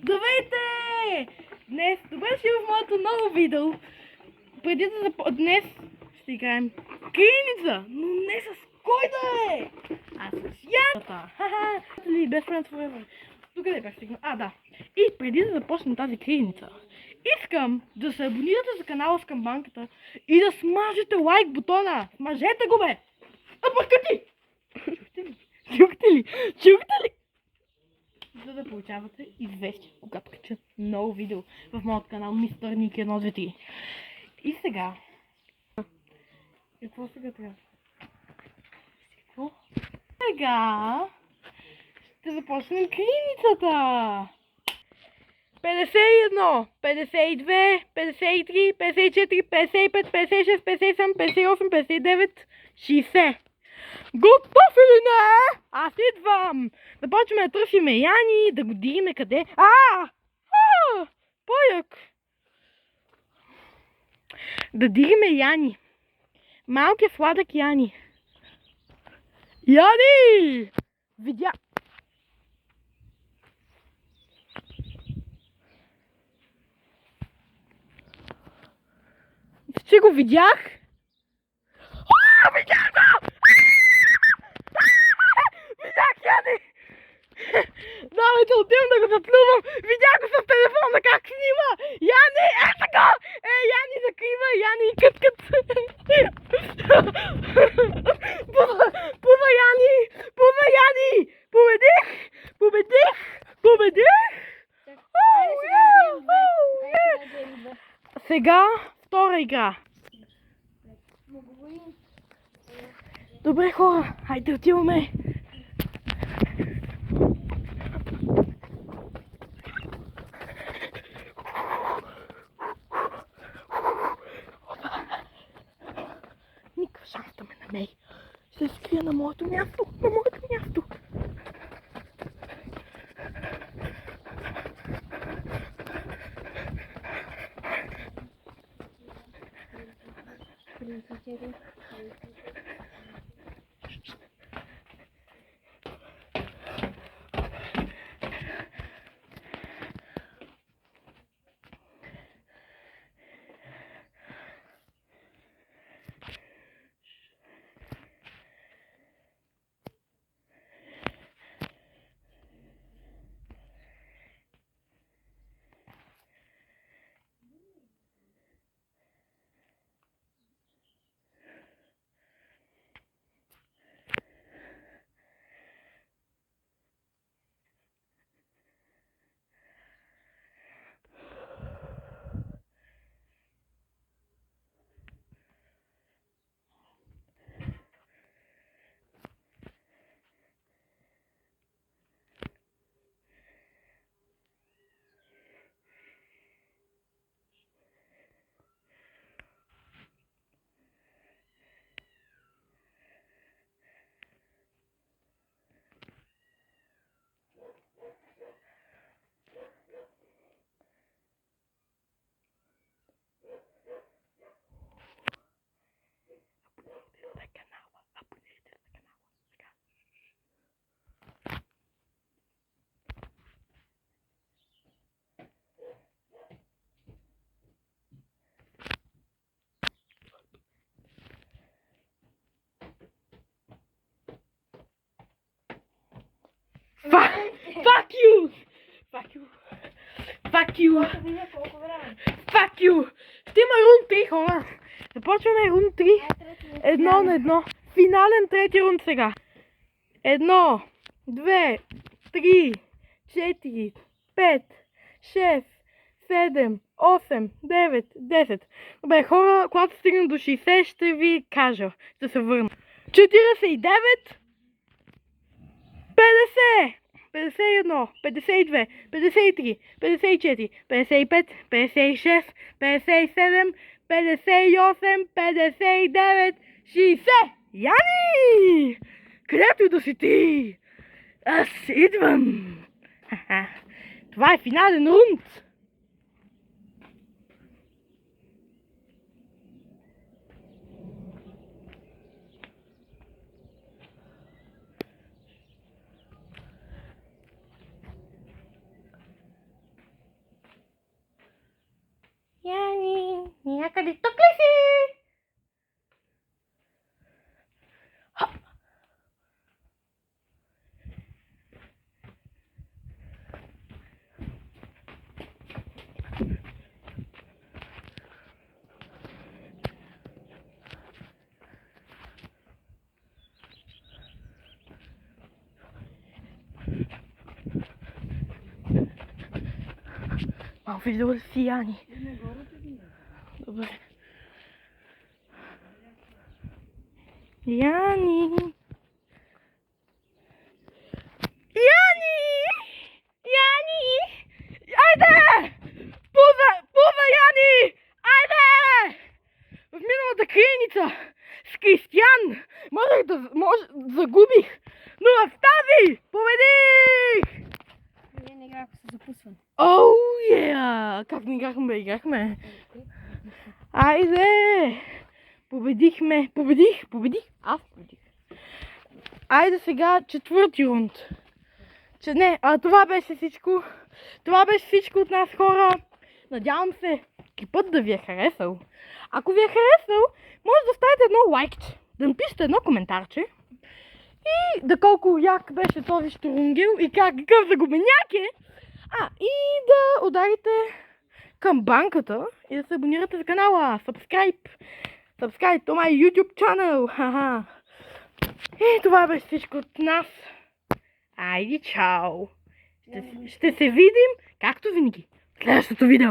Здравейте! Днес, добре си в моето ново видео. Преди да днес ще играем криеница, но не с кой да е, а с Яната. Ха-ха! Best Friends Forever. Тук не бях стигнал. Да. И преди да започнем тази криеница, искам да се абонирате за канала с камбанката и да смажете лайк бутона. Смажете го, бе! Апъркати! Чухте ли? За да получавате известия, когато кача ново видео в моят канал Мистер Ник 123. И сега... Какво сега трябва? Сега... ще започнем криеницата! 51, 52, 53, 54, 55, 56, 57, 58, 59, 60. Готов или не? Аз идвам! Да почваме да търсиме Яни, да го дигиме къде. Пояк! Да дигиме Яни. Малкия сладък Яни. Яни! Видя... Че го видях? Видях го! Видях Яни! Давайте отивам да го заплювам! Видях го с телефона как снима! Яни! Ето го! Яни закрива! Яни кът! Пува Яни! Пува Яни! Победих! Сега втора игра. Добре, хора, хайде отиваме. Никакъв шанс да ме намери. Ще се скрия на моето място. Fuck you! Ще има рунд 3, хора. Започваме рунд 3. 1 на 1. Финален трети рунд сега. 1, 2, 3, 4, 5, 6, 7, 8, 9, 10. Добре, хора, когато стигнем до 60, ще ви кажа. Ще се върна. 49, 50, 51, 52, 53, 54, 55, 56, 57, 58, 59, 60. Яни! Където и да си ти! Аз идвам! Това е финален рунд! Къде тук ли си? Малко видео ли си, Яни? Добре. Яни! Яни! Яни! Айде! Пуза, Яни! Айде! В миналата крайница с Кристиян загубих, но в тази победих! Не играх с запусване. Оу, Как не играхме, играхме. Айде! Победихме. Победих. Аз победих. Айде сега четвърти рунд. Това беше всичко. Това беше всичко от нас, хора. Надявам се клипът да ви е харесал. Ако ви е харесал, може да оставите едно лайкче, да напишете едно коментарче и да колко як беше този штурунгел и какъв загубеняк е. И да ударите камбанката и да се абонирате за канала. Subscribe to my YouTube channel. И това беше всичко от нас. Айде, чао! Ще се видим, както винаги, в следващото видео.